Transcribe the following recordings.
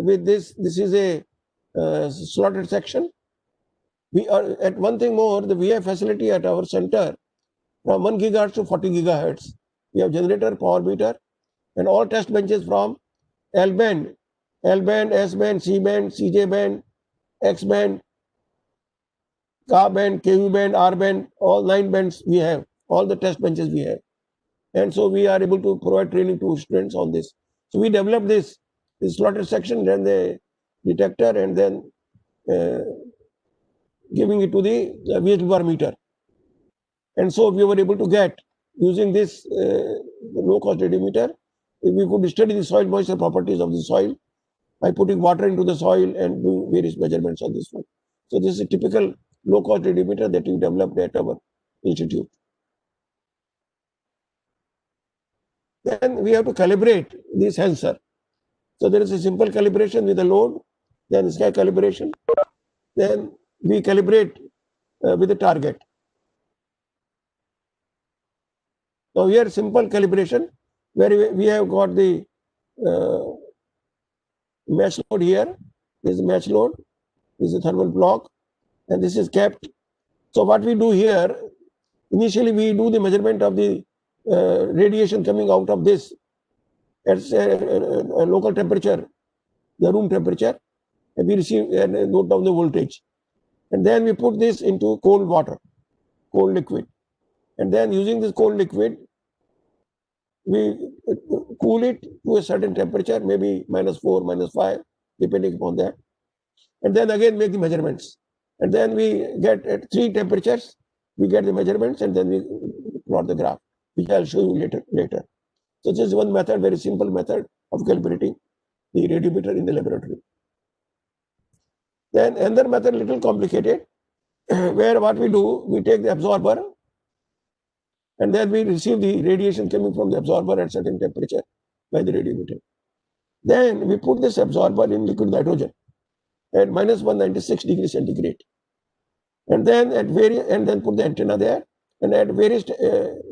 with this is a slotted section. We are at one thing more, we have facility at our center from 1 gigahertz to 40 gigahertz. We have generator, power meter, and all test benches from L band, S band, C band, CJ band, X band, K band, KU band, R band, all 9 bands we have, all the test benches we have. And so we are able to provide training to students on this. So we developed this slotted section, then the detector, and then giving it to the VSB bar meter. And so we were able to get, using this low-cost radiometer, we could study the soil moisture properties of the soil by putting water into the soil and do various measurements on this one. So this is a typical low-cost radiometer that we developed at our institute. Then we have to calibrate the sensor. So there is a simple calibration with the load, then sky calibration, then we calibrate with the target. Now here simple calibration, where we have got the match load here. This is match load, this is a thermal block, and this is kept. So what we do here, initially we do the measurement of the radiation coming out of this at a local temperature, the room temperature, and we receive and note down the voltage. And then we put this into cold water, cold liquid. And then using this cold liquid, we cool it to a certain temperature, maybe -4, -5, depending upon that. And then again make the measurements. And then we get at 3 temperatures, we get the measurements, and then we plot the graph, which I'll show you later. So this is one method, very simple method of calibrating the radiometer in the laboratory. Then another method, little complicated, where what we do, we take the absorber, and then we receive the radiation coming from the absorber at certain temperature by the radiometer. Then we put this absorber in liquid nitrogen at -196 degrees centigrade, and then put the antenna there, and at various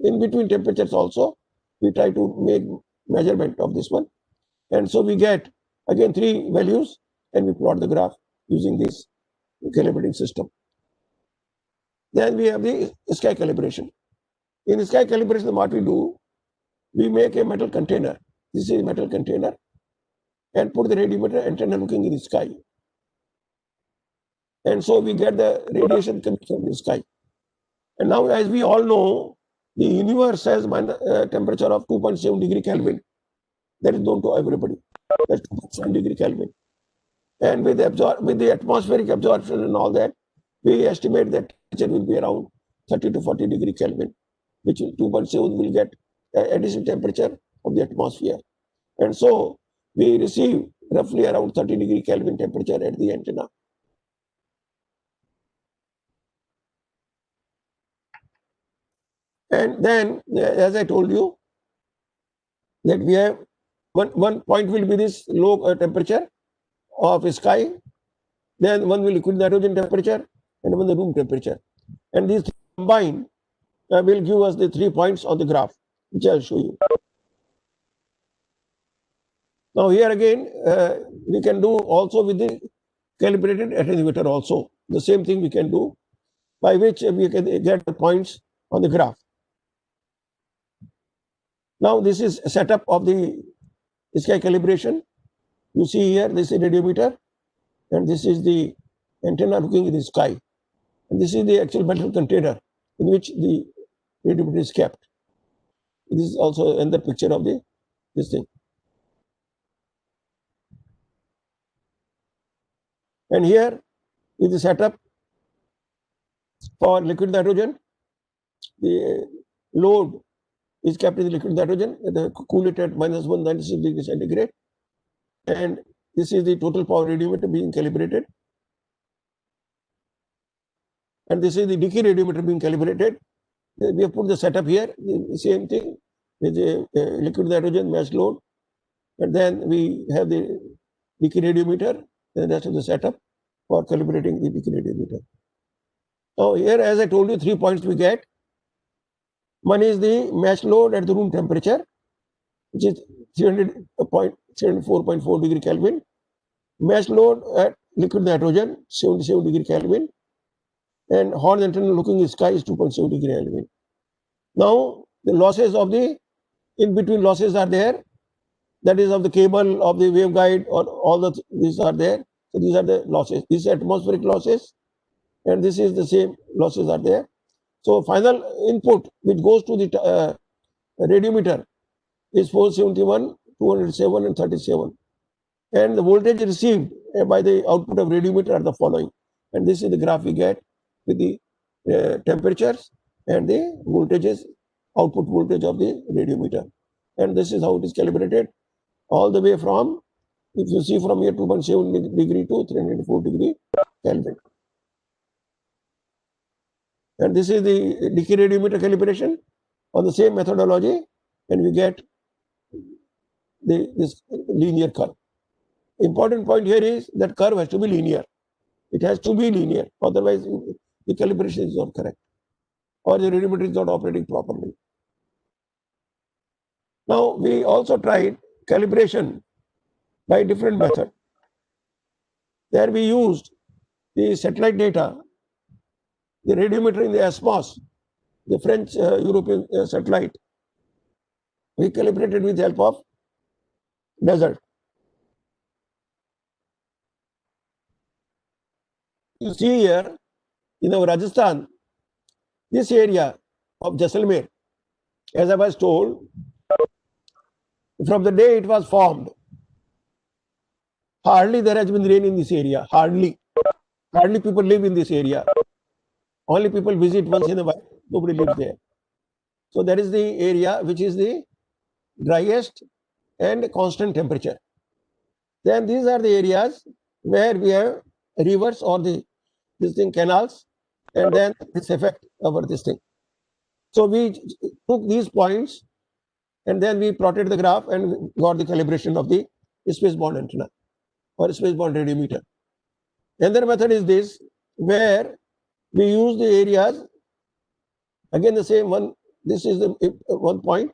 in between temperatures also we try to make measurement of this one, and so we get again 3 values, and we plot the graph using this calibrating system. Then we have the sky calibration. In sky calibration, what we do, we make a metal container. This is a metal container, and put the radiometer antenna looking in the sky. And so we get the radiation coming from the sky. And now, as we all know, the universe has temperature of 2.7 degree Kelvin. That is known to everybody. That's 2.7 degree Kelvin. And with the atmospheric absorption and all that, we estimate that temperature will be around 30 to 40 degree Kelvin, which 2.7 will get additional temperature of the atmosphere. And so we receive roughly around 30 degree Kelvin temperature at the antenna. And then, as I told you, that we have one point will be this low temperature of sky, then one will liquid nitrogen temperature, and one the room temperature. And these combined will give us the 3 points on the graph, which I'll show you. Now here again, we can do also with the calibrated attenuator also. The same thing we can do, by which we can get the points on the graph. Now this is a setup of the sky calibration. You see here, this is a radiometer, and this is the antenna looking in the sky. And this is the actual metal container in which the radiometer is kept. This is also another picture of this thing. And here is the setup for liquid nitrogen. The load is kept in the liquid nitrogen, cool it at -196 degrees centigrade. And this is the total power radiometer being calibrated. And this is the decay radiometer being calibrated. We have put the setup here, the same thing with the liquid nitrogen match load. And then we have the decay radiometer, and that's the setup for calibrating the decay radiometer. Now here, as I told you, 3 points we get. One is the match load at the room temperature, which is 304.4 degree Kelvin. match load at liquid nitrogen 77 degree Kelvin, and horizontal looking sky is 2.7 degree Kelvin. Now the losses of the in between losses are there, that is of the cable, of the waveguide, or all these are there. So these are the losses. These are atmospheric losses, and this is the same losses are there. So final input which goes to the radiometer is 471, 207, and 37. And the voltage received by the output of radiometer are the following. And this is the graph we get with the temperatures and the voltages, output voltage of the radiometer. And this is how it is calibrated all the way from, if you see from here, 2.7 degree to 304 degree Kelvin. And this is the decay radiometer calibration on the same methodology, and we get this linear curve. Important point here is that curve has to be linear. It has to be linear, otherwise the calibration is not correct, or the radiometer is not operating properly. Now we also tried calibration by different method. There we used the satellite data, the radiometer in the ESMOS, the French European satellite. We calibrated with the help of desert. You see here in our Rajasthan, this area of Jaisalmer, as I was told, from the day it was formed, hardly there has been rain in this area. Hardly people live in this area. Only people visit once in a while. Nobody lives there. So that is the area which is the driest and constant temperature. Then these are the areas where we have rivers or canals, and then this effect over this thing. So we took these points, and then we plotted the graph and got the calibration of the space band antenna or space band radiometer. Another method is this, where we use the areas, again the same one, this is the one point,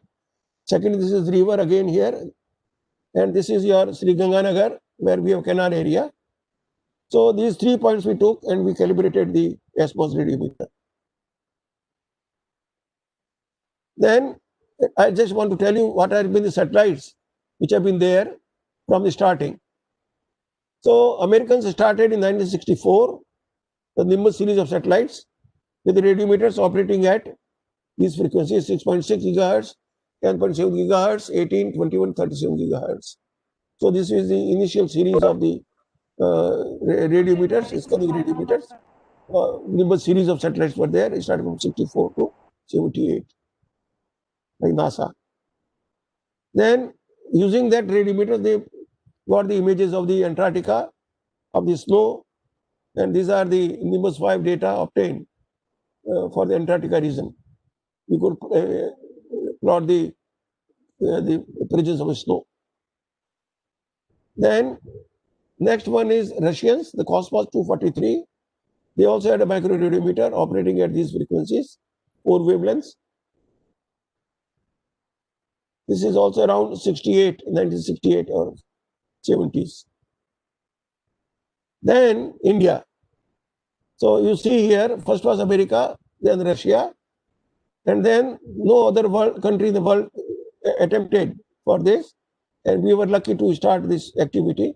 second this is river again here, and this is your Sri Ganganagar where we have canal area. So these 3 points we took and we calibrated the ESMOS radiometer. Then I just want to tell you what have been the satellites which have been there from the starting. So Americans started in 1964 the Nimbus series of satellites with the radiometers operating at these frequencies 6.6 gigahertz, 10.7 gigahertz, 18, 21, 37 gigahertz. So this is the initial series of the radiometers, scanning radiometers. Nimbus series of satellites were there. It started from 64 to 78 by NASA. Then using that radiometer, they got the images of the Antarctica, of the snow, and these are the Nimbus 5 data obtained for the Antarctica region. We could plot the presence of snow. Then next one is Russians, the Cosmos 243. They also had a micro radiometer operating at these frequencies, 4 wavelengths. This is also around 1968 or 70s. Then India. So you see here, first was America, then Russia, and then no other country in the world attempted for this, and we were lucky to start this activity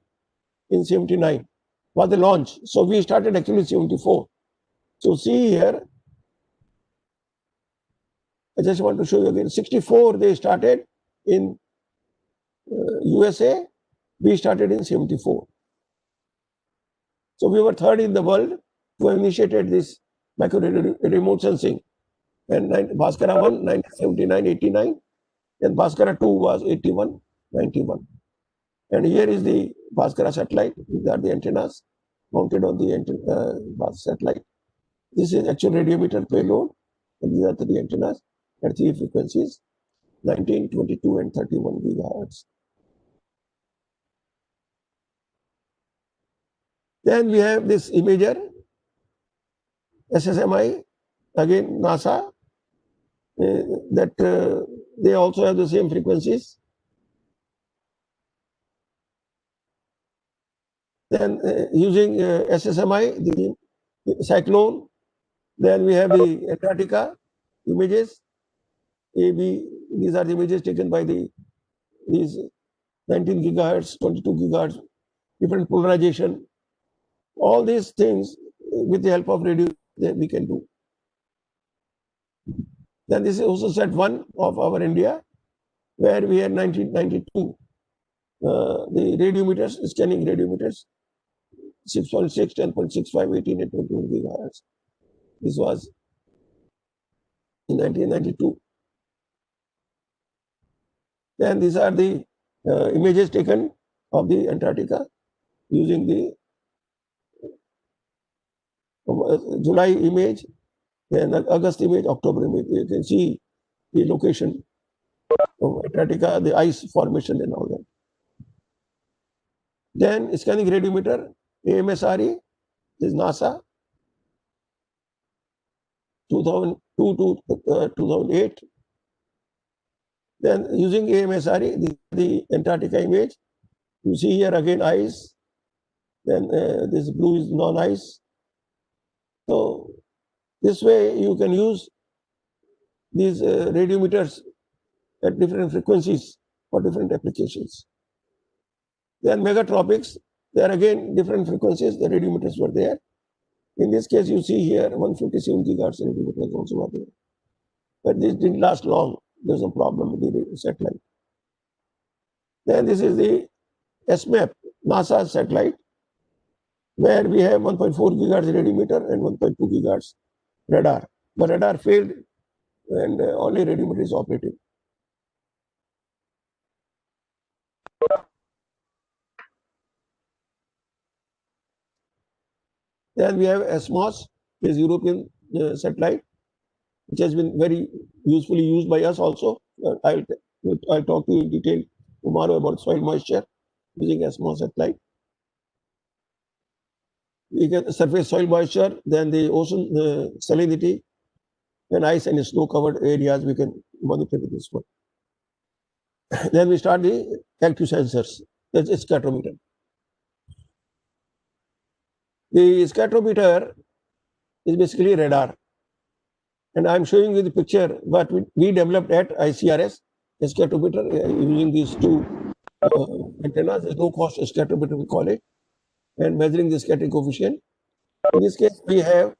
in 79 was the launch. So we started actually 74. So see here, I just want to show you again. 64 they started in USA, we started in 74. So we were third in the world who initiated this micro remote sensing. And Bhaskara 1, 1979, 89, and Bhaskara 2 was 81, 91. And here is the Bhaskara satellite. These are the antennas mounted on the satellite. This is actual radiometer payload, and these are the antennas at 3 frequencies, 19, 22, and 31 gigahertz. Then we have this imager, SSMI, again NASA, that they also have the same frequencies. Then using SSMI, the cyclone. Then we have the Antarctica images. These are the images taken by these 19 gigahertz, 22 gigahertz, different polarization. All these things with the help of radio that we can do. Then this is also set 1 of our India, where we had 1992 the radiometers, scanning radiometers, 6.6, 10.65, 18 and 21 gigahertz. This was in 1992. Then these are the images taken of the Antarctica using the July image, then August image, October image. You can see the location of Antarctica, the ice formation and all that. Then scanning radiometer, AMSRE, is NASA, 2002 to 2008. Then using AMSRE, the Antarctica image, you see here again ice, then this blue is non-ice. So this way you can use these radiometers at different frequencies for different applications. Then megatropics, there again different frequencies, the radiometers were there. In this case, you see here 157 gigahertz radiometers also were there. But this didn't last long. There's a problem with the satellite. Then this is the SMAP, NASA satellite, where we have 1.4 gigahertz radiometer and 1.2 gigahertz radar. But radar failed and only radiometer is operating. Then we have ESMOS, is European satellite, which has been very usefully used by us also. I'll talk to you in detail tomorrow about soil moisture using ESMOS satellite. We get the surface soil moisture, then the ocean salinity, and ice and snow covered areas we can monitor with this one. Then we start the active sensors, that's a scatometer. The scatometer is basically radar. And I'm showing you the picture what we developed at ICRS, a scatometer using these two antennas, a low-cost scatometer we call it, and measuring the scattering coefficient. In this case, we have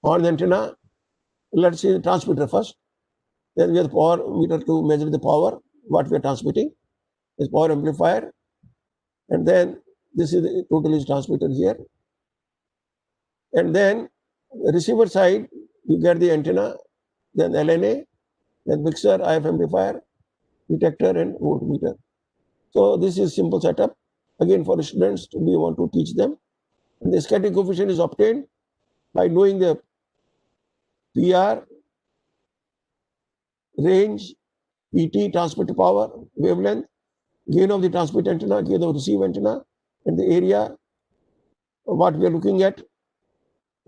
horn antenna. Let's see the transmitter first. Then we have the power meter to measure the power, what we are transmitting. This power amplifier. And then this is the total transmitter here. And then the receiver side, you get the antenna, then LNA, then mixer, IF amplifier, detector, and voltmeter. So this is simple setup. Again, for students, we want to teach them. And the scattering coefficient is obtained by knowing the PR, range, PT, transmitter power, wavelength, gain of the transmit antenna, gain of receive antenna, and the area of what we are looking at.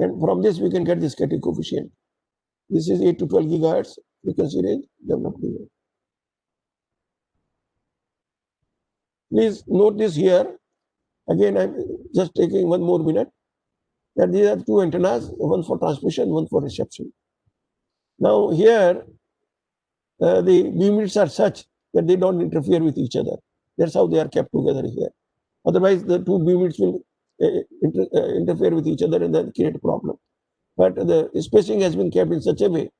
And from this, we can get the scattering coefficient. This is 8 to 12 gigahertz frequency range developed here. Please note this here. Again, I'm just taking one more minute. That these are two antennas, one for transmission, one for reception. Now here, the beamwidths are such that they don't interfere with each other. That's how they are kept together here. Otherwise, the two beamwidths will interfere with each other and then create a problem. But the spacing has been kept in such a way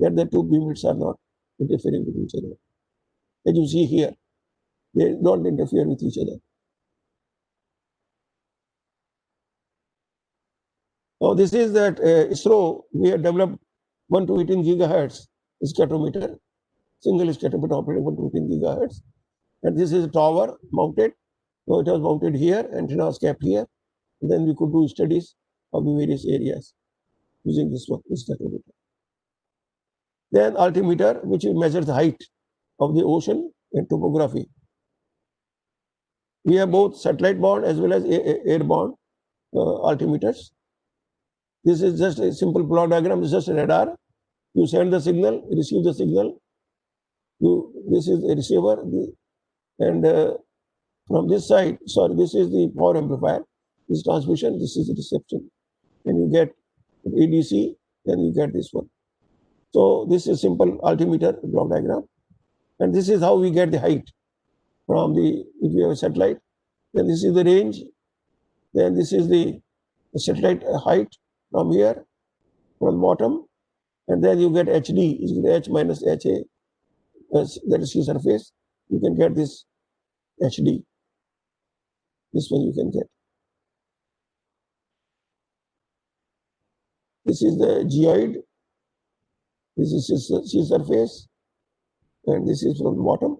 that the two beamwidths are not interfering with each other. As you see here, they don't interfere with each other. Now this is that ISRO, we have developed 1 to 18 gigahertz scatometer, single scatometer operating 1 to 18 gigahertz. And this is a tower mounted. So it was mounted here, antenna was kept here. And then we could do studies of the various areas using this scatometer. Then altimeter, which measures the height of the ocean and topography. We have both satellite bound as well as airborne altimeters. This is just a simple block diagram. This is just a radar. You send the signal, receive the signal. This is a receiver, and from this side, sorry, this is the power amplifier, this is transmission, this is the reception. And you get ADC, then you get this one. So this is simple altimeter block diagram. And this is how we get the height from the, if you have a satellite, then this is the range, then this is the satellite height from here, from the bottom, and then you get HD, is H minus HA, that is sea surface. You can get this HD. This one you can get. This is the geoid. This is sea surface, and this is from the bottom.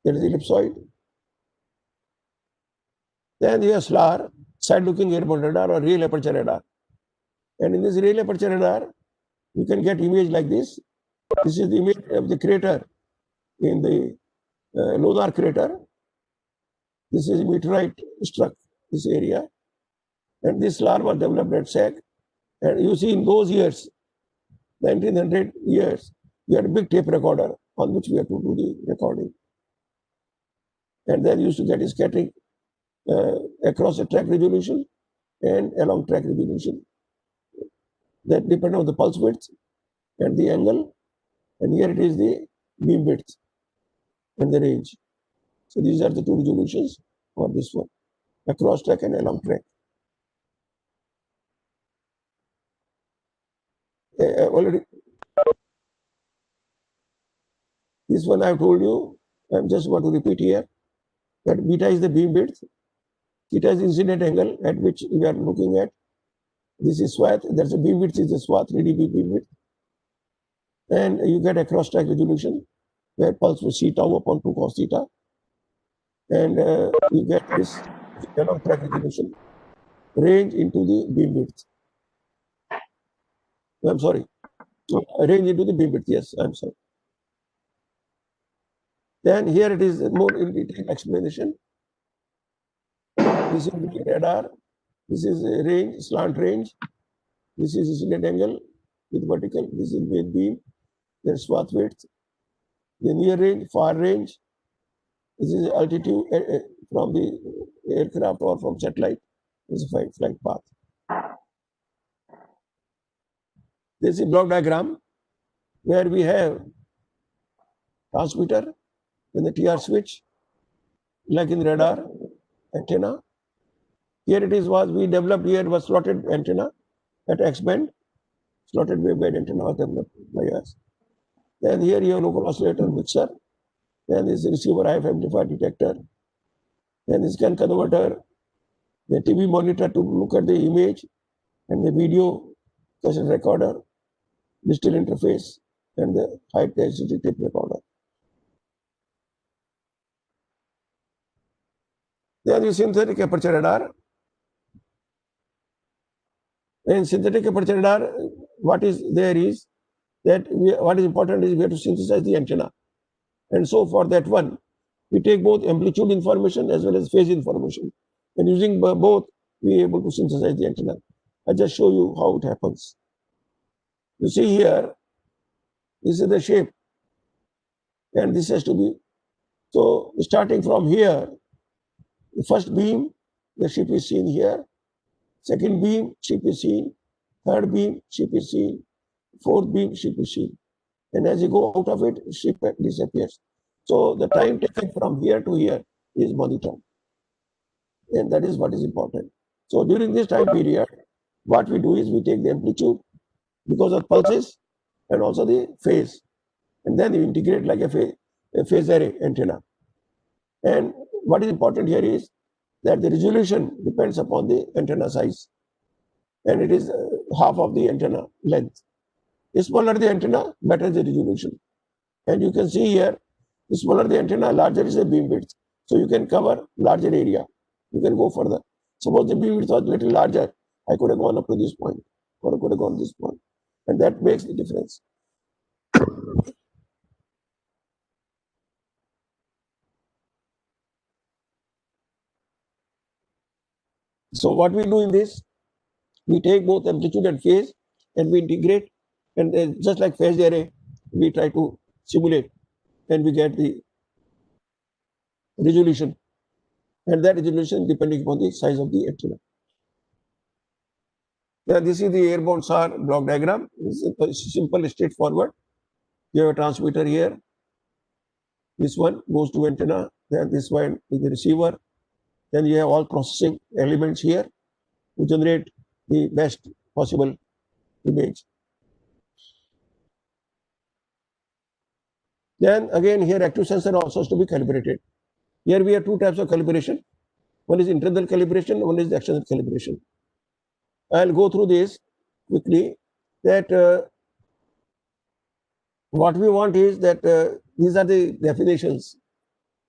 That is ellipsoid. Then you have SLAR, side-looking airborne radar or real aperture radar. And in this real aperture radar, you can get image like this. This is the image of the crater in the Lonar crater. This is meteorite struck this area. And this SLAR was developed at SAC. And you see in those years, 1900 years, we had a big tape recorder on which we had to do the recording. And then used to get a scattering across the track resolution and along track resolution. That depends on the pulse width and the angle. And here it is the beam width and the range. So these are the two resolutions for this one, across track and along track. Already, this one I have told you, I am just want to repeat here, that beta is the beam width, theta is the incident angle at which we are looking at. This is swath, there's a beam width is the swath, 3 dB beam width. And you get across track resolution, where pulse will C tau upon 2 cos theta. And you get this along track resolution, range into the beam width. I'm sorry, range into the beam width, yes, I'm sorry. Then here it is more in detail explanation. This is the radar, this is a range, slant range, this is incident angle with vertical, this is main beam, then swath width, the near range, far range, this is altitude from the aircraft or from satellite, this is a flight path. This is block diagram where we have transmitter, then the TR switch, like in radar, antenna. Here it is was we developed here was slotted antenna at X band, slotted waveguide antenna was developed by us. Then here you have local oscillator mixer, then this receiver IF amplifier detector, then this scan converter, the TV monitor to look at the image, and the video cassette recorder, digital interface, and the high density tape recorder. Then the synthetic aperture radar. In synthetic aperture radar, what is there is that what is important is we have to synthesize the antenna. And so for that one, we take both amplitude information as well as phase information. And using both, we are able to synthesize the antenna. I just show you how it happens. You see here, this is the shape. And this has to be, so starting from here, the first beam, the ship is seen here. Second beam, ship is seen. Third beam, ship is seen. Fourth beam, ship is seen. And as you go out of it, ship disappears. So the time taken from here to here is monitored. And that is what is important. So during this time period, what we do is we take the amplitude because of pulses and also the phase. And then you integrate like a phase array antenna. And what is important here is that the resolution depends upon the antenna size. And it is half of the antenna length. The smaller the antenna, better the resolution. And you can see here, the smaller the antenna, larger is the beam width. So you can cover larger area. You can go further. Suppose the beam width was a little larger, I could have gone up to this point, or I could have gone this point. And that makes the difference. So what we do in this, we take both amplitude and phase and we integrate, and just like phase array, we try to simulate and we get the resolution, and that resolution depending upon the size of the antenna. Now, this is the airborne SAR block diagram. It's simple, straightforward. You have a transmitter here. This one goes to antenna. Then this one is the receiver. Then you have all processing elements here to generate the best possible image. Then again here active sensor also has to be calibrated. Here we have two types of calibration. One is internal calibration, one is the external calibration. I'll go through this quickly. That what we want is that these are the definitions.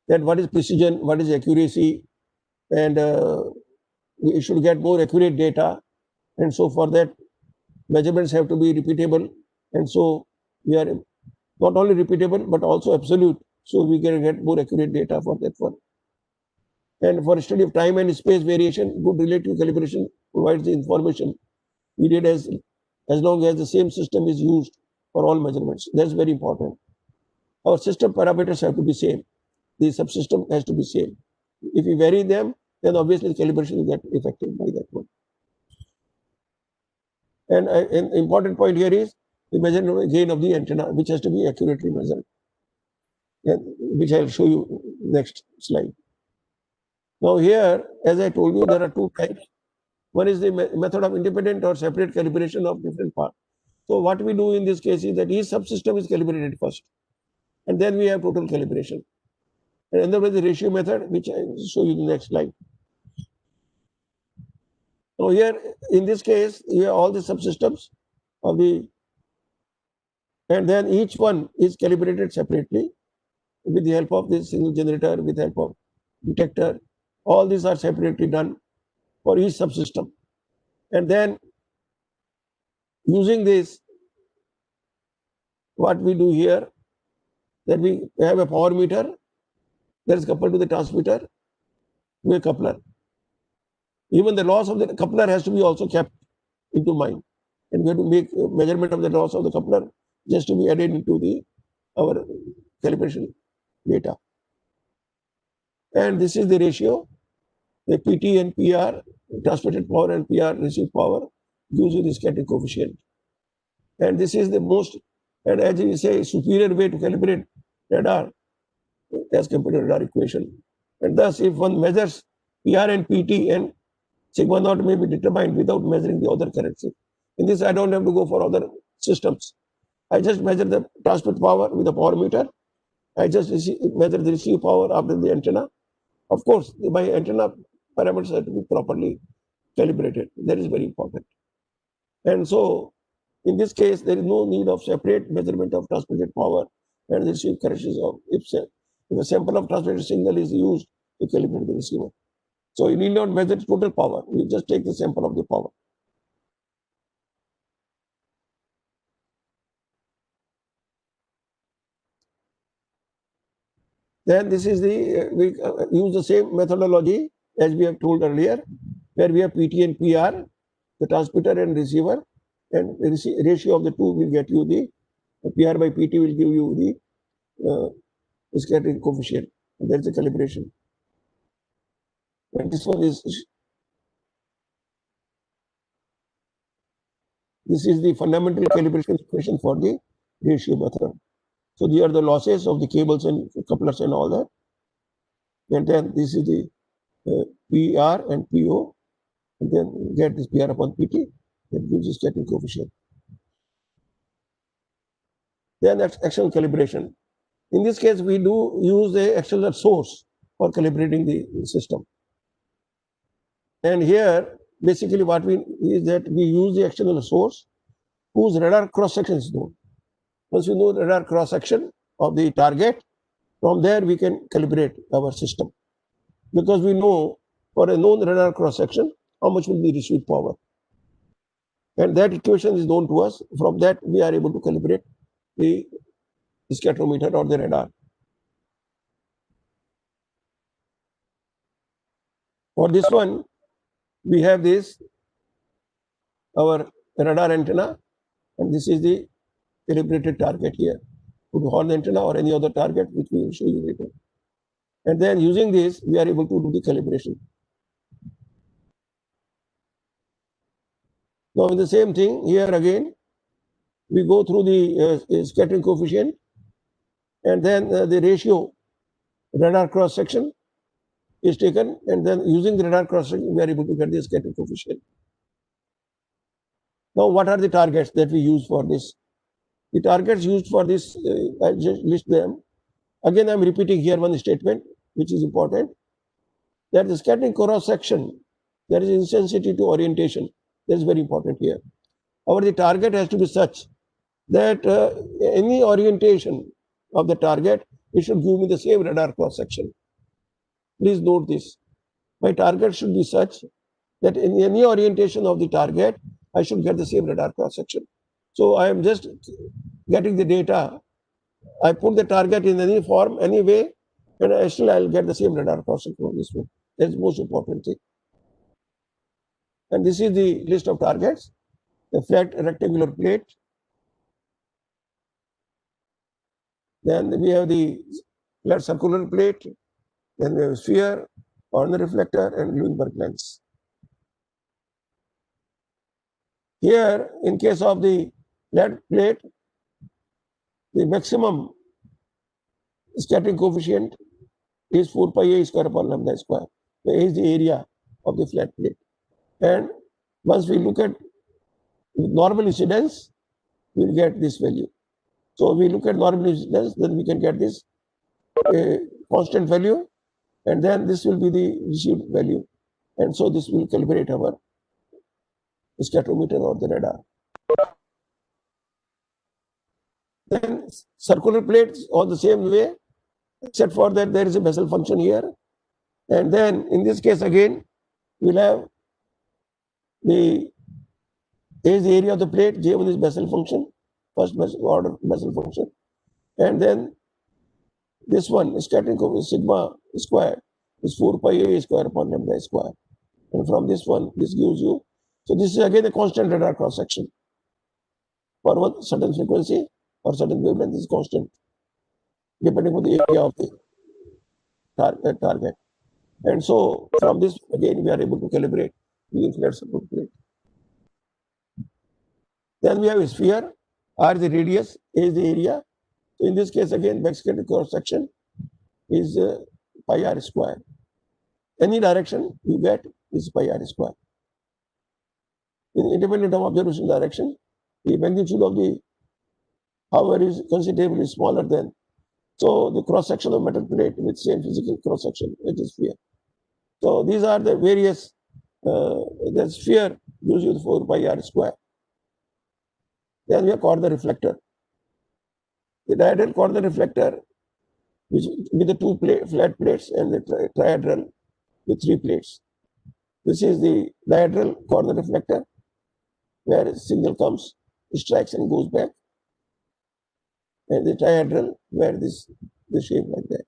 That what is precision, what is accuracy, and we should get more accurate data. And so for that, measurements have to be repeatable. And so we are not only repeatable but also absolute. So we can get more accurate data for that one. And for study of time and space variation, good relative calibration provides the information needed as long as the same system is used for all measurements. That's very important. Our system parameters have to be same. The subsystem has to be same. If we vary them, then obviously the calibration will get affected by that one. And an important point here is the measurement gain of the antenna, which has to be accurately measured, which I'll show you next slide. Now here, as I told you, there are two types. One is the method of independent or separate calibration of different parts. So what we do in this case is that each subsystem is calibrated first, and then we have total calibration. And another is the ratio method, which I will show you in the next slide. So here, in this case, you have all the subsystems of the, and then each one is calibrated separately with the help of the signal generator, with the help of detector. All these are separately done for each subsystem. And then using this, what we do here, that we have a power meter that is coupled to the transmitter to a coupler. Even the loss of the coupler has to be also kept into mind. And we have to make a measurement of the loss of the coupler just to be added into our calibration data. And this is the ratio. The PT and PR, transmitted power, and PR, received power, gives you the scattering coefficient. And this is the most, and as we say, superior way to calibrate radar as compared to radar equation. And thus, if one measures PR and PT, and sigma naught may be determined without measuring the other characteristics. In this, I don't have to go for other systems. I just measure the transmit power with the power meter. I just measure the receive power after the antenna. Of course, my antenna parameters have to be properly calibrated. That is very important. And so, in this case, there is no need of separate measurement of transmitted power and the received characteristics of if a sample of transmitted signal is used to calibrate the receiver. So you need not measure total power. You just take the sample of the power. Then this is we use the same methodology as we have told earlier, where we have PT and PR, the transmitter and receiver, and the ratio of the two will get you the PR by PT will give you the scattering coefficient. And that's the calibration. And this one is the fundamental calibration equation for the ratio method. So these are the losses of the cables and couplers and all that. And then this is the PR and PO. And then get this PR upon PT. That gives you scattering coefficient. Then that's external calibration. In this case, we do use the external source for calibrating the system. And here, basically what we is that we use the external source whose radar cross-section is known. Once we know the radar cross-section of the target, from there we can calibrate our system. Because we know for a known radar cross-section, how much will be received power. And that equation is known to us. From that, we are able to calibrate the scatterometer or the radar. For this one, we have this, our radar antenna, and this is the calibrated target here. Could be horn antenna or any other target, which we will show you later. And then using this, we are able to do the calibration. Now, in the same thing, here again, we go through the scattering coefficient, and then the ratio radar cross section is taken, and then using the radar cross section, we are able to get the scattering coefficient. Now, what are the targets that we use for this? The targets used for this, I just list them. Again, I'm repeating here one statement, which is important, that the scattering cross section, there is insensitivity to orientation. That is very important here. However, the target has to be such that any orientation of the target, it should give me the same radar cross section. Please note this. My target should be such that in any orientation of the target, I should get the same radar cross section. So I am just getting the data. I put the target in any form, any way, and I'll get the same radar cross section from this one. That's the most important thing. And this is the list of targets. The flat rectangular plate. Then we have the flat circular plate. Then we have sphere, corner reflector, and Leuenberg lens. Here, in case of the flat plate, the maximum scattering coefficient is 4 pi a square upon lambda square. A is the area of the flat plate. And once we look at normal incidence, we will get this value. So we look at normal incidence, then we can get this constant value, and then this will be the received value. And so this will calibrate our spectrometer or the radar. Then circular plates all the same way, except for that there is a Bessel function here. And then in this case again, we'll have the A is the area of the plate, J1 is Bessel function, first order Bessel function. And then this one, scattering coefficient sigma square, is 4 pi a square upon lambda square. And from this one, this gives you. So this is again a constant radar cross section. For one certain frequency or certain wavelength is constant, depending on the area of the target. And so from this, again, we are able to calibrate using flat circular plate. Then we have a sphere, R is the radius, A is the area. So in this case, again, backscatter cross section is pi r square. Any direction you get is pi r square. Independent of observation direction, the magnitude of the hour is considerably smaller than. So the cross section of metal plate with same physical cross section, it is sphere. So these are the various. The sphere gives you the 4 pi r square. Then we have corner reflector. The diagonal corner reflector, which with the two flat plates and the trihedral with 3 plates. This is the diagonal corner reflector, where a signal comes, strikes and goes back. And the trihedral, where the shape like that.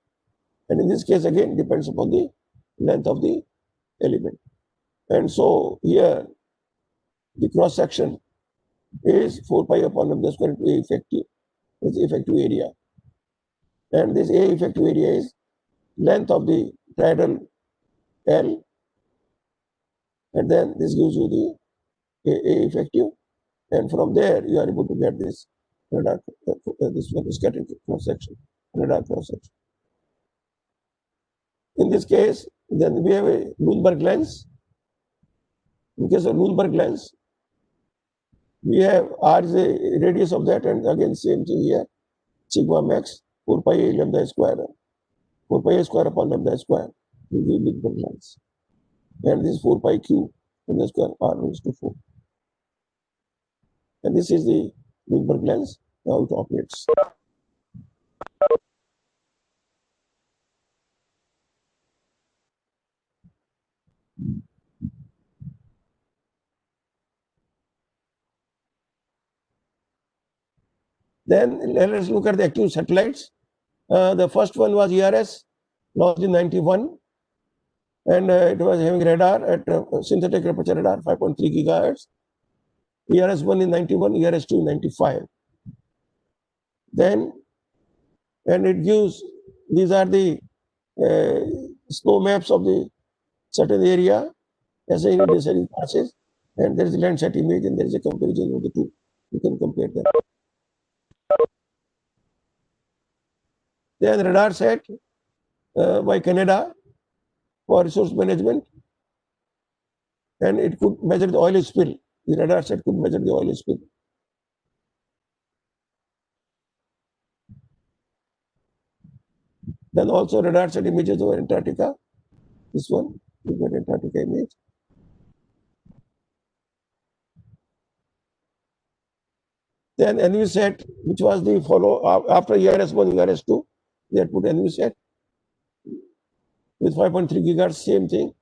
And in this case, again, depends upon the length of the element. And so here, the cross section is 4 pi upon lambda square into A effective. It's effective area. And this A effective area is length of the triangle L. And then this gives you the A effective. And from there, you are able to get this radar, this one scattering cross section, radar cross section. In this case, then we have a Leuenberg lens. In case of Leuenberg lens, we have R is the radius of that, and again same thing here, sigma max 4 pi a lambda square, 4 pi a square upon lambda square will give Leuenberg lens. And this is 4 pi q lambda square R raised to 4. And this is the Leuenberg lens, how it operates. Then let us look at the active satellites. The first one was ERS, launched in 91, and it was having radar at synthetic aperture radar 5.3 gigahertz. ERS1 in 91, ERS2 in 95. Then, and it gives, these are the snow maps of the certain area, assigned descending passes, and there is a Landsat image, and there is a comparison of the two. You can compare them. Then radar set by Canada for resource management, and it could measure the oil spill. The radar set could measure the oil spill. Then also radar set images over Antarctica. This one, you get Antarctica image. Then NVSat, which was the follow after ERS1, ERS2, they had put NVSat with 5.3 gigahertz, same thing.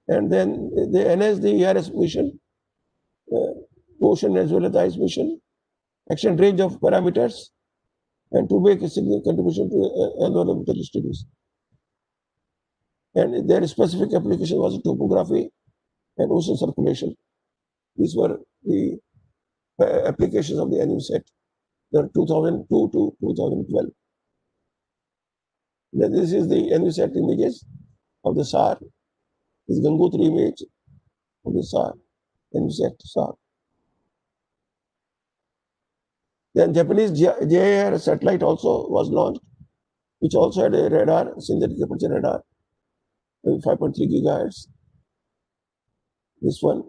And then they enhanced the ERS mission, ocean as well as the ice mission, extend range of parameters, and to make a significant contribution to environmental studies. And their specific application was topography and ocean circulation. These were the applications of the NVSat. They are 2002 to 2012. Now, this is the NVSat images of the SAR. This is Gangotri image of the SAR, NVSat SAR. Then Japanese JAR satellite also was launched, which also had a radar, synthetic aperture radar, 5.3 gigahertz. This one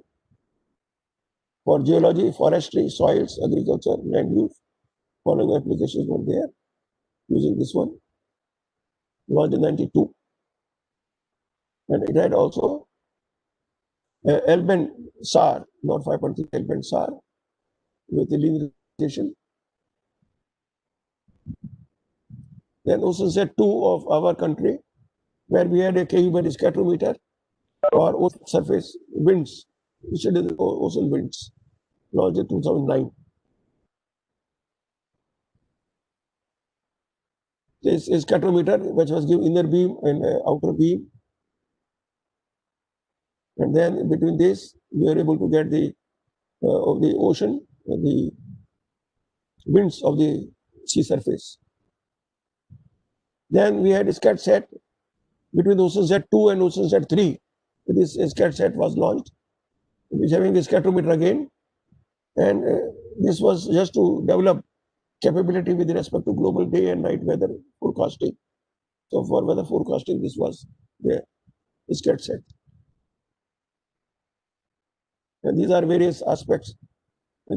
for geology, forestry, soils, agriculture, land use. Following applications were there using this one. Launched in 92. And it had also L-band SAR, not 5.3 L-band SAR, with the linearization. Then OceanSat 2 of our country, where we had a Ku-band scatterometer for ocean surface winds, which is the ocean winds, launched in 2009. This is scatterometer, which was given inner beam and outer beam. And then between this, we are able to get the of the ocean, the winds of the sea surface. Then we had a SCATSat between OceanSat 2 and OceanSat 3. This SCATSat was launched, which having the scatterometer again. And this was just to develop capability with respect to global day and night weather forecasting. So for weather forecasting, this was the SCATSat. And these are various aspects.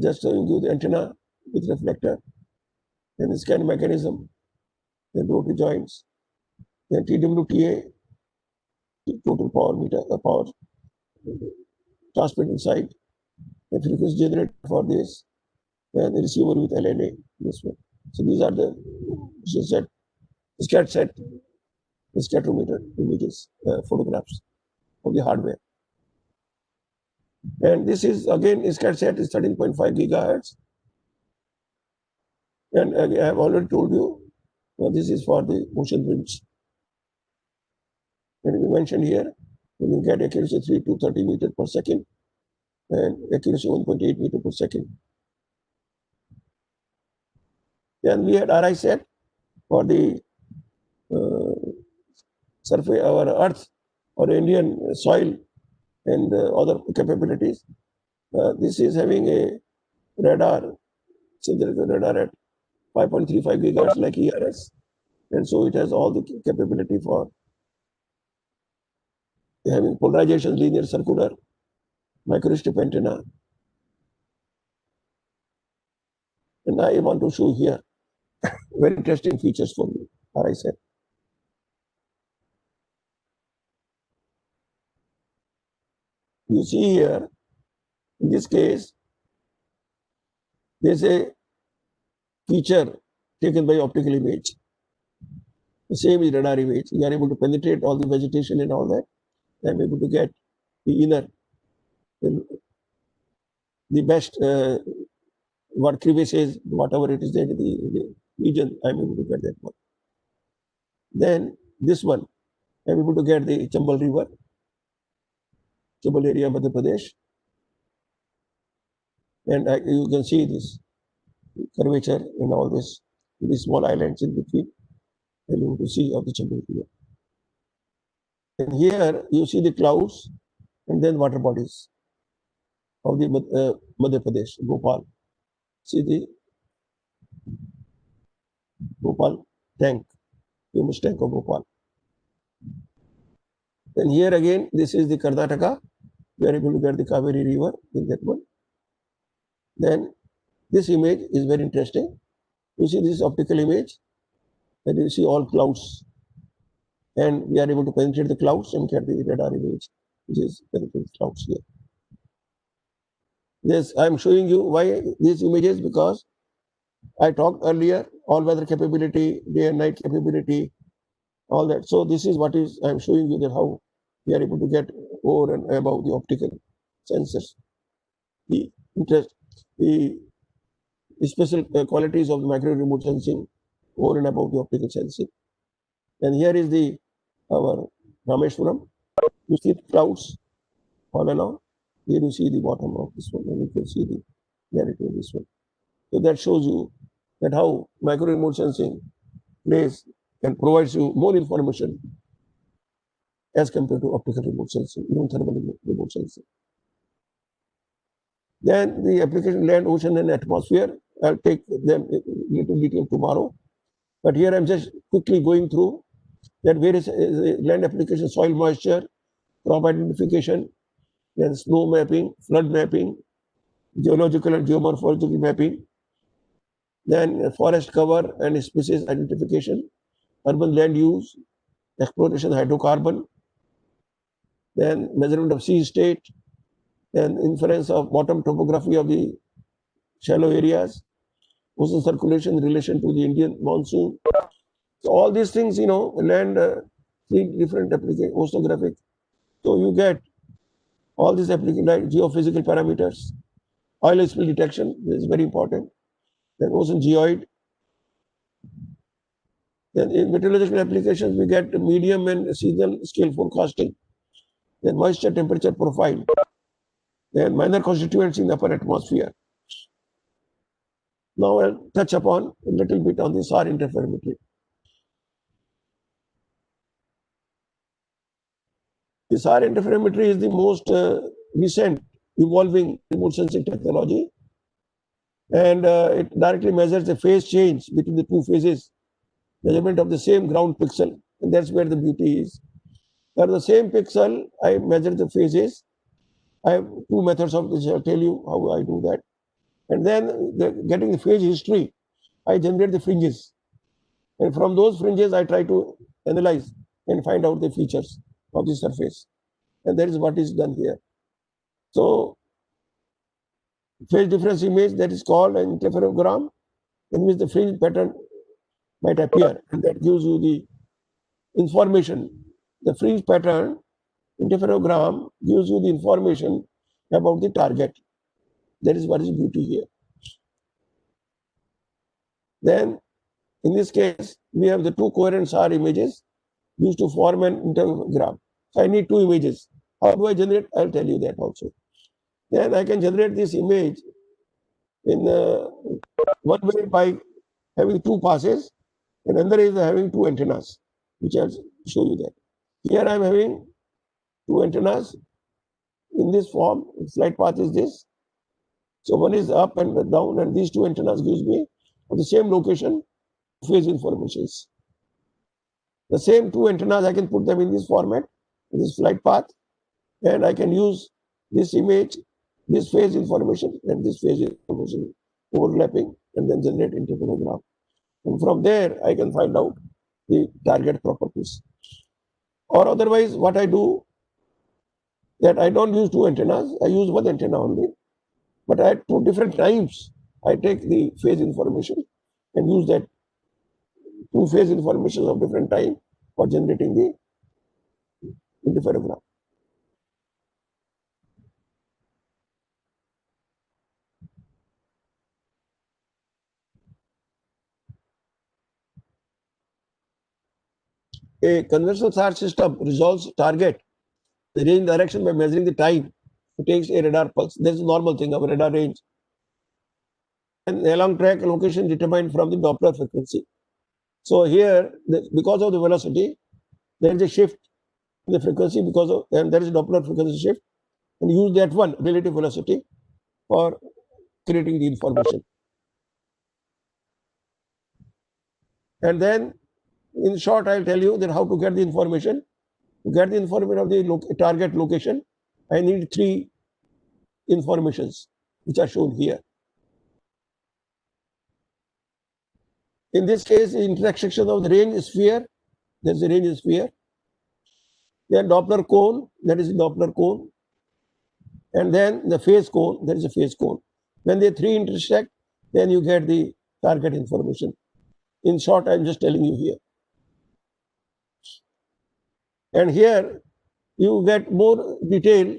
Just showing you the antenna with reflector, then the scan mechanism, then rotary joints, then TWTA, total power meter, power transmitting side, the frequency generator for this, and the receiver with LNA, this one. So these are the SCATSat, the scatterometer images, photographs of the hardware. And this is again SCATSat is 13.5 gigahertz. And I have already told you, this is for the ocean winds. And we mentioned here, we will get accuracy 3 to 30 meters per second and accuracy 1.8 meters per second. Then we had RISAT for the surface, our earth or Indian soil and other capabilities. This is having a radar, so there is a radar at 5.35 gigahertz like ERS, and so it has all the capability for having polarization, linear, circular, microstrip antenna. And I want to show here very interesting features for you, RISAT. You see here, in this case, there's a feature taken by optical image. The same is radar image. You are able to penetrate all the vegetation and all that. I'm able to get the inner, the best, what crevices, whatever it is there in the region, I'm able to get that one. Then this one, I'm able to get the Chambal River, Chambal area, Madhya Pradesh. And you can see this curvature and all this, these small islands in between. I'm able to see of the Chambal River. And here you see the clouds and then water bodies of the Madhya Pradesh, Bhopal. See the Bhopal tank, famous tank of Bhopal. And here again, this is the Karnataka. We are able to get the Kaveri river in that one. Then this image is very interesting. You see this optical image, and you see all clouds. And we are able to penetrate the clouds and get the radar image, which is penetrating clouds here. Yes, I am showing you why these images, because I talked earlier, all weather capability, day and night capability, all that. So this is what is I am showing you that how we are able to get over and above the optical sensors. The interest, the special qualities of the micro remote sensing over and above the optical sensing. And here is the our Rameshwaram. You see the clouds all along. Here you see the bottom of this one, and you can see the clarity of this one. So that shows you that how micro remote sensing plays and provides you more information as compared to optical remote sensing, even thermal remote sensing. Then the application land, ocean, and atmosphere. I'll take them in little detail tomorrow. But here I'm just quickly going through that various land application, soil moisture, crop identification, then snow mapping, flood mapping, geological and geomorphological mapping, then forest cover and species identification, urban land use, exploration hydrocarbon, then measurement of sea state, then inference of bottom topography of the shallow areas, ocean circulation in relation to the Indian monsoon. So all these things, land, three different applications, oceanographic. So you get all these applications like geophysical parameters, oil spill detection, this is very important. Then ocean geoid. Then in meteorological applications, we get medium and seasonal scale forecasting. Then moisture temperature profile. Then minor constituents in the upper atmosphere. Now I'll touch upon a little bit on the SAR interferometry. The SAR interferometry is the most recent evolving remote sensing technology, and it directly measures the phase change between the two phases, measurement of the same ground pixel, and that's where the beauty is. For the same pixel, I measure the phases. I have two methods of this. I'll tell you how I do that. And then getting the phase history, I generate the fringes. And from those fringes, I try to analyze and find out the features of the surface. And that is what is done here. So, phase difference image, that is called an interferogram, in which the fringe pattern might appear, and that gives you the information. The fringe pattern interferogram gives you the information about the target. That is what is beauty here. Then, in this case, we have the two coherent SAR images used to form an interferogram. So I need two images. How do I generate? I'll tell you that also. Then I can generate this image in one way by having two passes, and another is having two antennas, which I'll show you that. Here I'm having two antennas in this form. Flight path is this. So one is up and down, and these two antennas gives me at the same location phase informations. The same two antennas, I can put them in this format, in this flight path, and I can use this image, this phase information, and this phase information overlapping, and then generate interferogram. And from there, I can find out the target properties. Or otherwise, what I do, that I don't use two antennas, I use one antenna only. But at two different times, I take the phase information and use that two phase information of different time for generating the interferogram. A conventional SAR system resolves target, the range direction by measuring the time it takes a radar pulse. That's a normal thing of a radar range. And along track location determined from the Doppler frequency. So here, because of the velocity, there is a shift the frequency because of, and there is Doppler frequency shift, and use that one relative velocity for creating the information. And then in short, I'll tell you that how to get the information. To get the information of the target location, I need three informations which are shown here. In this case, the intersection of the range sphere, there's a range sphere, then Doppler cone, that is the Doppler cone, and then the phase cone, there is a phase cone. When the three intersect, then you get the target information. In short, I'm just telling you here. And here you get more detail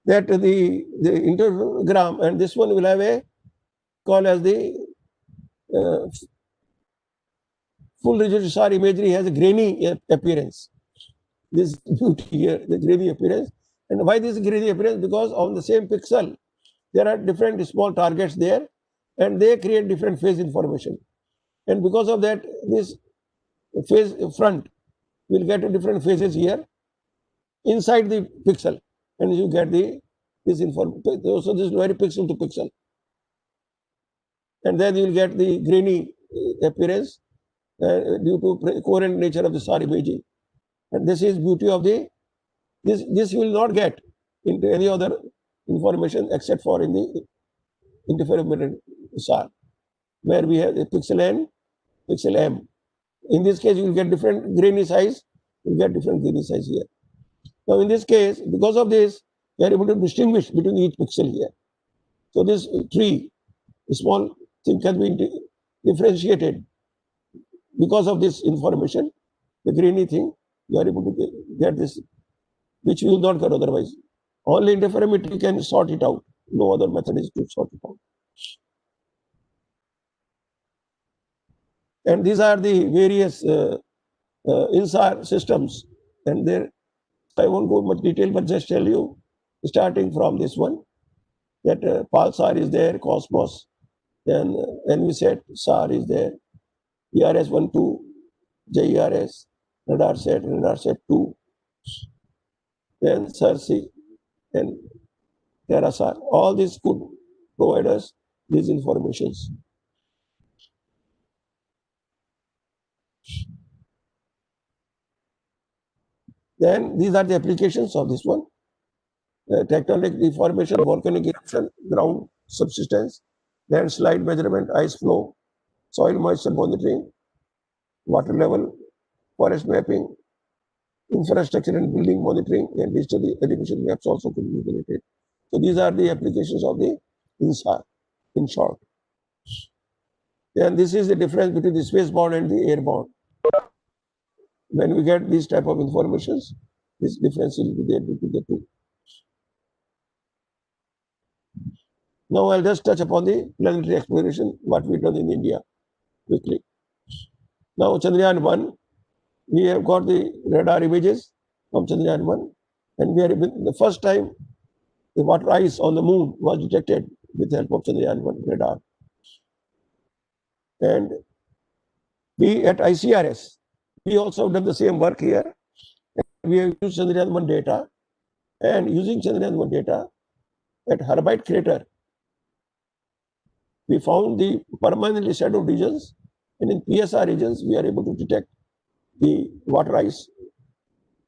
that the intergram, and this one will have a call as the full rigid SAR imagery has a grainy appearance. This beauty here, the grainy appearance. And why this grainy appearance? Because on the same pixel, there are different small targets there, and they create different phase information. And because of that, this phase front will get different phases here inside the pixel, and you get this information. So this is very pixel to pixel, and then you will get the grainy appearance due to coherent nature of the SAR imaging. And this is beauty of the this you will not get into any other information except for in the interferometer SAR, where we have the pixel N, pixel M. In this case, you will get different grainy size. You will get different grainy size here. Now, in this case, because of this, we are able to distinguish between each pixel here. So this tree, small thing can be differentiated because of this information. The grainy thing, you are able to get this, which you will not get otherwise. Only interferometry can sort it out. No other method is to sort it out. And these are the various INSAR systems, and there I won't go much detail, but just tell you, starting from this one, that Pulsar is there, Cosmos, then NVSat SAR is there, ERS-12, JERS, RadarSat 2, then CERSI, and TerraSAR. All these could provide us these informations. Then these are the applications of this one. Tectonic deformation, volcanic eruption, ground subsidence, landslide measurement, ice flow, soil moisture monitoring, water level, forest mapping, infrastructure and building monitoring, and digital elevation maps also could be related. So these are the applications of the INSAR, in short. And this is the difference between the spaceborne and the airborne. When we get these type of informations, this difference will be there between the two. Now I'll just touch upon the planetary exploration, what we've done in India, quickly. Now Chandrayaan-1, we have got the radar images from Chandrayaan-1, and we are the first time the water ice on the moon was detected with the help of Chandrayaan-1 radar. And we at ICRS, we also have done the same work here. We have used Chandrayaan-1 data, and using Chandrayaan-1 data at Herbite crater, we found the permanently shadowed regions, and in PSR regions, we are able to detect the water ice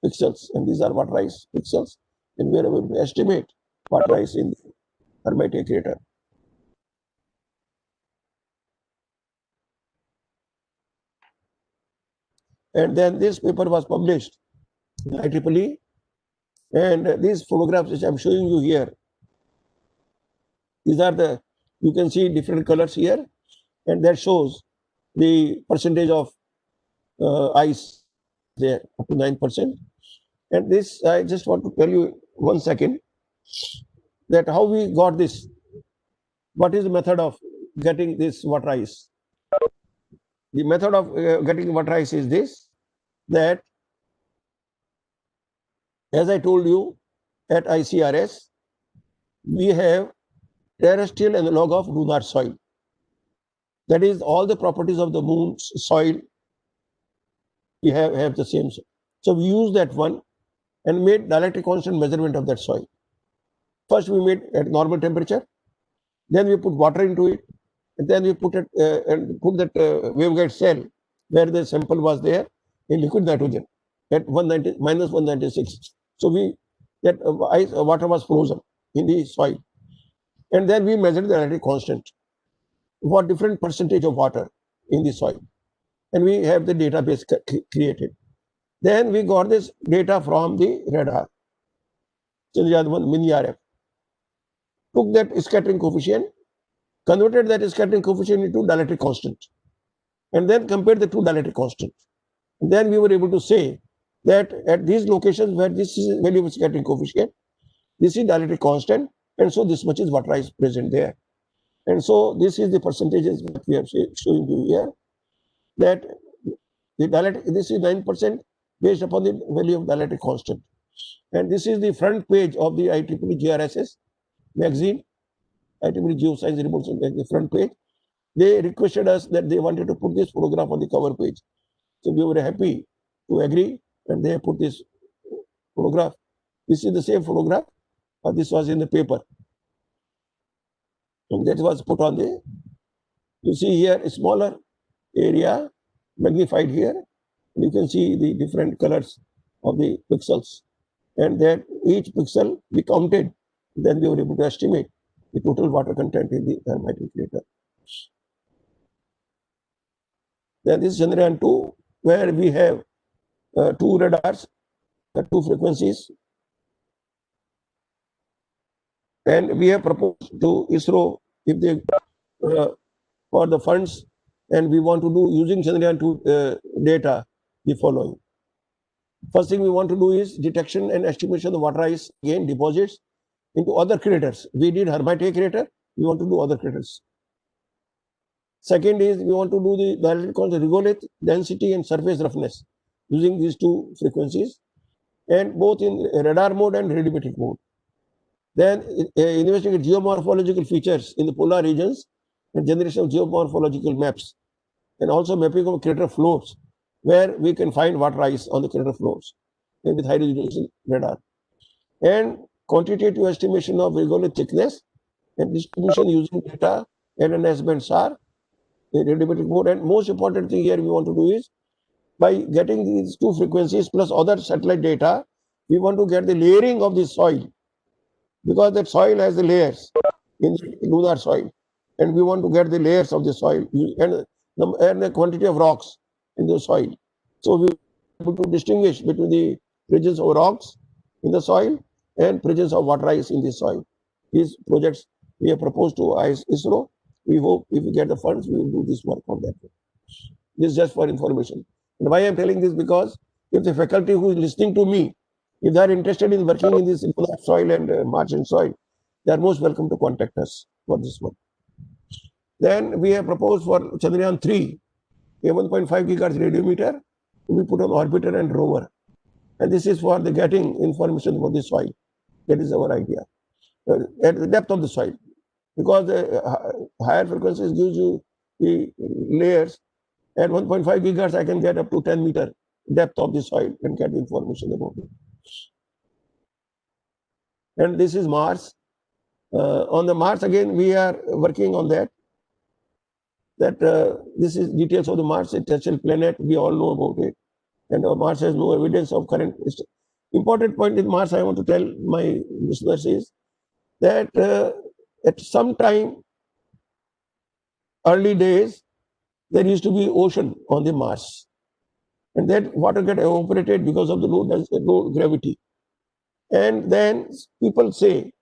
pixels, and these are water ice pixels, and we are able to estimate water ice in the Herbite crater. And then this paper was published in IEEE, and these photographs which I'm showing you here, these are the, you can see different colors here, and that shows the percentage of ice there, up to 9%. And this, I just want to tell you 1 second, that how we got this, what is the method of getting this water ice. The method of getting water ice is this, that as I told you, at ICRS, we have terrestrial analog of lunar soil. That is, all the properties of the moon's soil, we have the same. So we use that one, and made dielectric constant measurement of that soil. First we made at normal temperature, then we put water into it, and then we put it and put that waveguide cell where the sample was there in liquid nitrogen at 190 minus 196. So we that water was frozen in the soil, and then we measured the dielectric constant for different percentage of water in the soil, and we have the database created. Then we got this data from the radar, Chandrayaan-1 mini-RF, took that scattering coefficient, converted that scattering coefficient into dielectric constant, and then compared the two dielectric constants. And then we were able to say that at these locations where this is value of scattering coefficient, this is dielectric constant, and so this much is water is present there. And so this is the percentages that we are showing you here, that the dielectric, this is 9% based upon the value of dielectric constant. And this is the front page of the IEEE GRSS magazine, IEEE Geoscience Remote Sensing, the front page. They requested us that they wanted to put this photograph on the cover page. So we were happy to agree, and they put this photograph. This is the same photograph, but this was in the paper. And that was put on the, you see here a smaller area magnified here. You can see the different colors of the pixels, and that each pixel we counted. Then we were able to estimate the total water content in the thermite crater. Then this is Chandrayaan-2, where we have two radars at two frequencies, and we have proposed to ISRO if they for the funds, and we want to do using Chandrayaan-2 data the following. First thing we want to do is detection and estimation of the water ice again deposits into other craters. We did Hermite crater, we want to do other craters. Second is we want to do the dielectric constant regolith, density and surface roughness using these two frequencies, and both in radar mode and radiometric mode. Then investigate geomorphological features in the polar regions and generation of geomorphological maps, and also mapping of crater floors where we can find water ice on the crater floors and with high resolution radar. And quantitative estimation of regolith thickness and distribution using data and an S-band SAR in radiometric mode. And most important thing here we want to do is, by getting these two frequencies plus other satellite data, we want to get the layering of the soil, because that soil has the layers in the lunar soil, and we want to get the layers of the soil and the quantity of rocks in the soil. So we are able to distinguish between the presence of rocks in the soil and presence of water ice in the soil. These projects we have proposed to ISRO. We hope if we get the funds, we will do this work on that. This is just for information. And why I am telling this, because if the faculty who is listening to me, if they are interested in working in this soil and margin soil, they are most welcome to contact us for this work. Then we have proposed for Chandrayaan-3, a 1.5 gigahertz radiometer to be put on orbiter and rover. And this is for the getting information about the soil. That is our idea. At the depth of the soil. Because the higher frequencies gives you the layers. At 1.5 gigahertz, I can get up to 10 meter depth of the soil and get information about it. And this is Mars. On the Mars, again, we are working on that. This is details of the Mars, a terrestrial planet. We all know about it. And Mars has no evidence of current. Important point in Mars I want to tell my listeners is that at some time, early days, there used to be ocean on the Mars. And that water got evaporated because of the low gravity. And then people say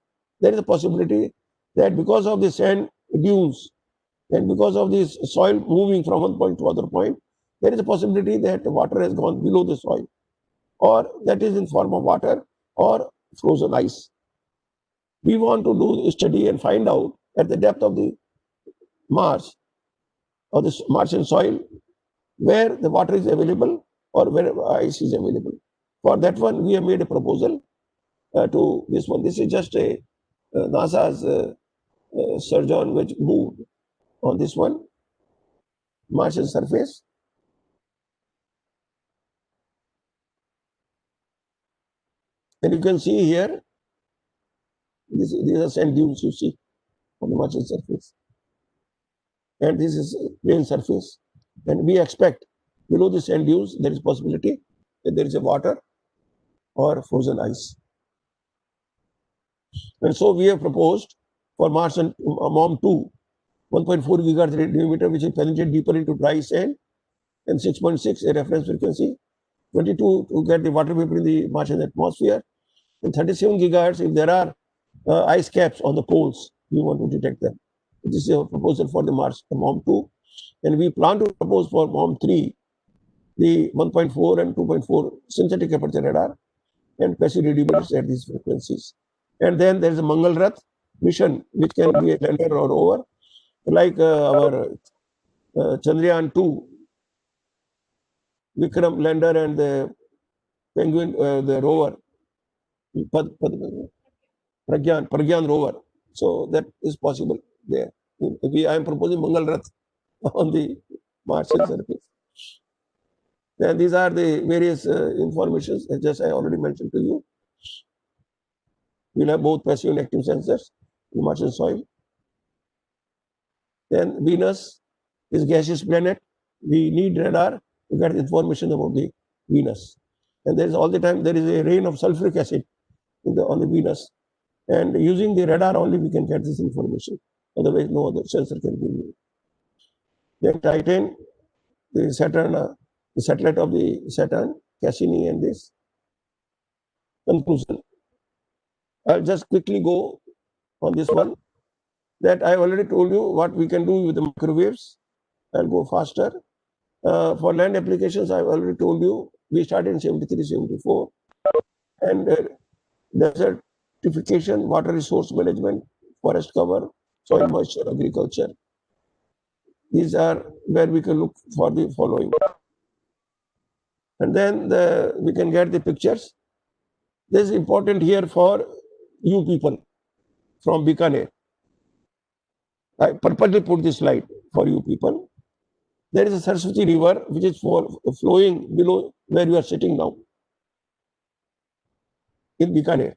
there is a possibility that because of the sand dunes and because of this soil moving from one point to other point, there is a possibility that water has gone below the soil, or that is in form of water or frozen ice. We want to do a study and find out at the depth of the Mars or the Martian soil where the water is available or where ice is available. For that one, we have made a proposal to this one. This is just a NASA's surgeon which moved on this one, Martian surface. And you can see here, these are sand dunes you see on the margin surface. And this is plain surface. And we expect below the sand dunes, there is possibility that there is a water or frozen ice. And so we have proposed for Mars and MOM2, 1.4 gigahertz radiometer, which will penetrate deeper into dry sand, and 6.6 a reference frequency, 22 to get the water vapor in the Martian atmosphere, and 37 gigahertz if there are ice caps on the poles, we want to detect them. This is a proposal for the Mars MOM2, and we plan to propose for MOM3 the 1.4 and 2.4 synthetic aperture radar and passive radiometers at these frequencies. And then there is a Mangalrath mission, which can be a lander or rover, like our Chandrayaan 2, Vikram lander and the Penguin, the rover, Pragyan rover. So that is possible there. I am proposing Mangalrath on the Martian surface. And these are the various informations, as I already mentioned to you. We'll have both passive and active sensors in Martian soil. Then Venus is gaseous planet. We need radar to get information about the Venus. And there is all the time there is a rain of sulfuric acid on the Venus. And using the radar only we can get this information. Otherwise, no other sensor can be used. Then Titan, the Saturn, the satellite of the Saturn, Cassini, and this. Conclusion. I'll just quickly go on this one. That I already told you what we can do with the microwaves. I'll go faster. For land applications, I've already told you we started in 73, 74. And desertification, water resource management, forest cover, soil moisture, agriculture. These are where we can look for the following. And then we can get the pictures. This is important here for you people from Bikaner. I purposely put this slide for you people. There is a Saraswati river which is flowing below where you are sitting now in Bikaner.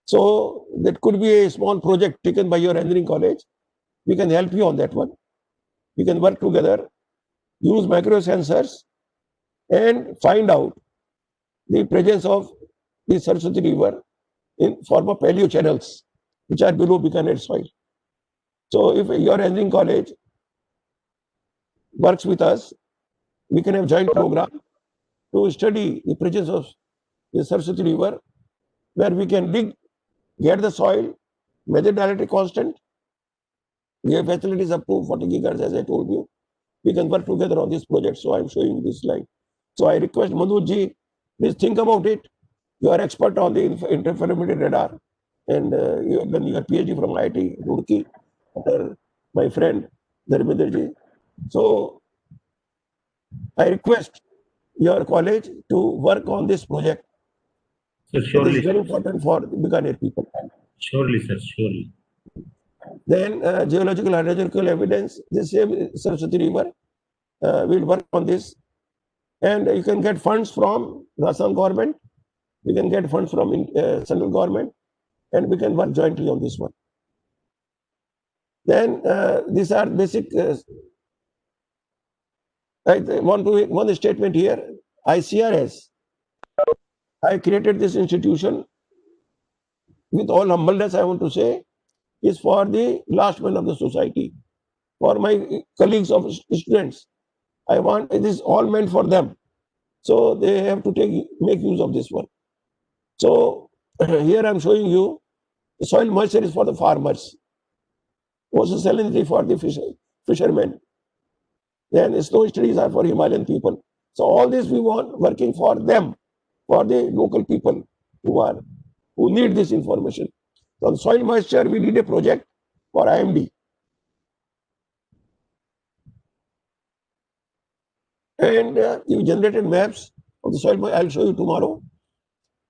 So that could be a small project taken by your engineering college. We can help you on that one. We can work together, use micro sensors, and find out the presence of the Saraswati river in form of paleo channels which are below Bikaner soil. So if your engineering college works with us, we can have joint program to study the presence of the Saraswati river, where we can dig, get the soil, measure dielectric constant. We have facilities up to 40 gigahertz, as I told you. We can work together on this project. So I'm showing you this slide. So I request Manoj ji, please think about it. You are expert on the interferometer radar, and you have done your PhD from IIT Roorkee, under my friend Dharmendra ji. So I request your college to work on this project. So surely, it is very important for the Bikaner people. Surely, sir, surely. Then geological hydrological evidence, the same Saraswati river, we'll work on this. And you can get funds from Rajasthan government, we can get funds from central government, and we can work jointly on this one. Then these are basic. I want to make one statement here. ICRS, I created this institution with all humbleness, I want to say, is for the last man of the society, for my colleagues of students. I want, it is all meant for them. So they have to make use of this one. So here I'm showing you the soil moisture is for the farmers. Also salinity for the fishermen. Then snow studies are for Himalayan people. So all this we want working for them, for the local people who need this information. So on soil moisture, we need a project for IMD. And you generated maps of the soil moisture. I'll show you tomorrow.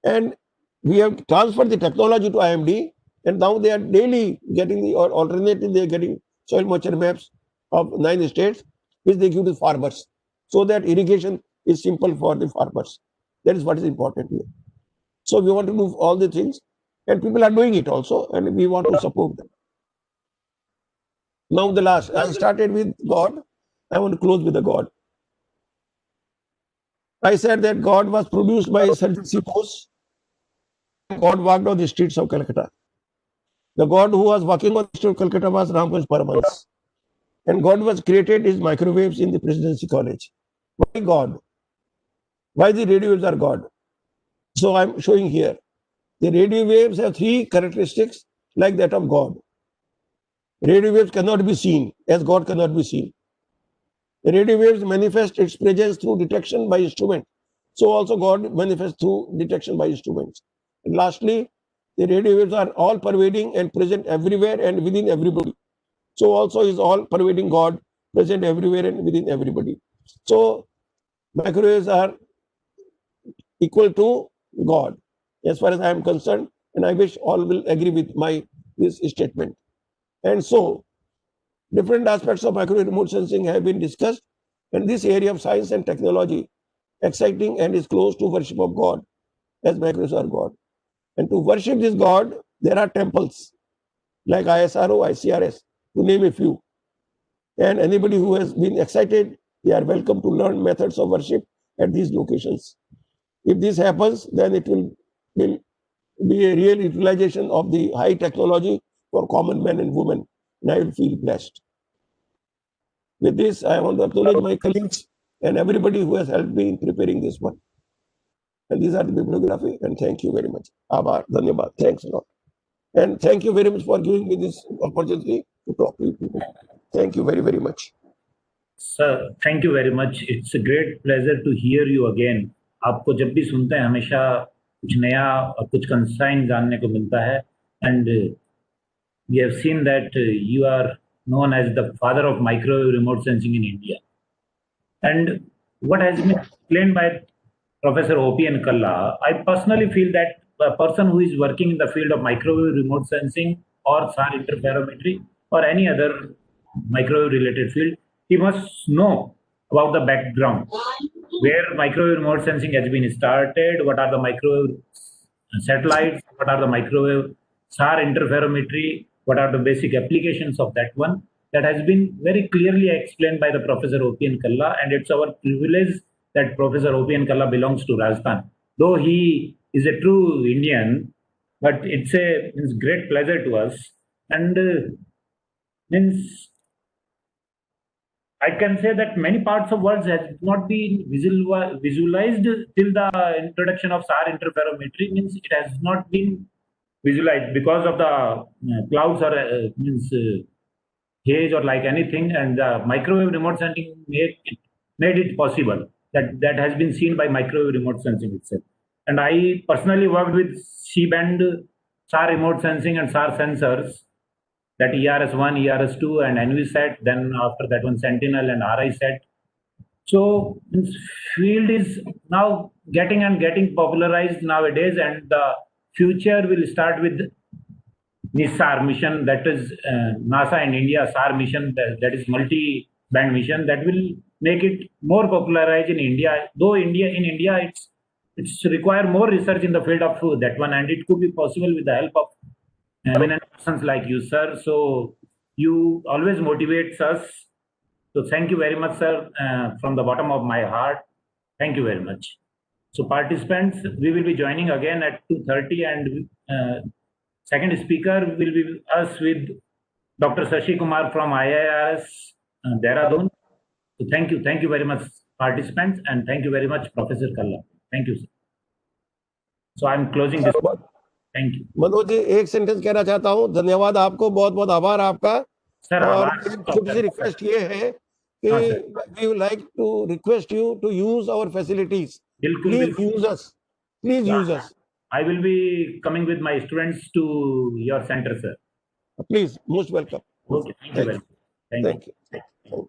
And we have transferred the technology to IMD, and now they are daily getting the, or alternatively they are getting soil moisture maps of 9 states, which they give to farmers, so that irrigation is simple for the farmers. That is what is important here. So we want to do all the things, and people are doing it also, and we want to support them. Now the last, I started with God. I want to close with the God. I said that God was produced by Sajid C. Bose. God walked on the streets of Calcutta. The God who was walking on the streets of Calcutta was Ramkrishna Paramhans. And God was created his microwaves in the Presidency College. Why God? Why the radio waves are God? So I'm showing here. The radio waves have three characteristics like that of God. Radio waves cannot be seen as God cannot be seen. The radio waves manifest its presence through detection by instrument. So also God manifests through detection by instruments. And lastly, the radio waves are all pervading and present everywhere and within everybody. So also is all pervading God, present everywhere and within everybody. So microwaves are equal to God, as far as I am concerned, and I wish all will agree with this statement. And so, different aspects of microwave remote sensing have been discussed, and this area of science and technology exciting and is close to worship of God, as microwaves are God. And to worship this God, there are temples like ISRO, ICRS, to name a few. And anybody who has been excited, they are welcome to learn methods of worship at these locations. If this happens, then it will be a real utilization of the high technology for common men and women, and I will feel blessed. With this, I want to acknowledge my colleagues and everybody who has helped me in preparing this one. And these are the bibliography, and thank you very much. Abar, dhanyabad, thanks a lot. And thank you very much for giving me this opportunity to talk to you people. Thank you very, very much. Sir, thank you very much. It's a great pleasure to hear you again. आपको जब भी सुनते हैं हमेशा कुछ नया और कुछ कंसाइन जानने को मिलता है. And we have seen that you are known as the father of microwave remote sensing in India. And what has been explained by Professor O.P.N. Kalla, I personally feel that a person who is working in the field of microwave remote sensing or SAR interferometry or any other microwave related field, he must know about the background, where microwave remote sensing has been started, what are the microwave satellites, what are the microwave SAR interferometry, what are the basic applications of that one. That has been very clearly explained by the Professor O.P.N. Kalla, and it's our privilege that Professor O.P.N. Kalla belongs to Rajasthan. Though he is a true Indian, but it's a great pleasure to us. And I can say that many parts of world has not been visualized till the introduction of SAR interferometry. Means it has not been visualized because of the clouds or haze or like anything, and the microwave remote sensing made it possible. That has been seen by microwave remote sensing itself. And I personally worked with C-band SAR remote sensing and SAR sensors, that ERS-1, ERS-2, and NVSat, then after that one Sentinel and RISat. So this field is now getting popularized nowadays, and the future will start with NISAR mission, that is NASA and India SAR mission, that is multi-band mission, that will make it more popularized in India. Though in India it's require more research in the field of that one, and it could be possible with the help of eminent persons like you, sir. So you always motivates us. So thank you very much, sir, from the bottom of my heart. Thank you very much. So participants, we will be joining again at 2:30, and second speaker will be us with Dr. Shashi Kumar from IIRS Dehradun. So thank you very much, participants, and thank you very much, Professor Kalla. Thank you, sir. So I'm closing this. Thank you. Manoj ji, एक sentence कहना चाहता हूँ. धन्यवाद आपको, बहुत बहुत आभार आपका. सर, और छोटी सी रिक्वेस्ट ये है कि we would like to request you to use our facilities. Please use us. Please use us. I will be coming with my students to your center, sir. Please, most welcome. Okay, thank you very much. Thank you.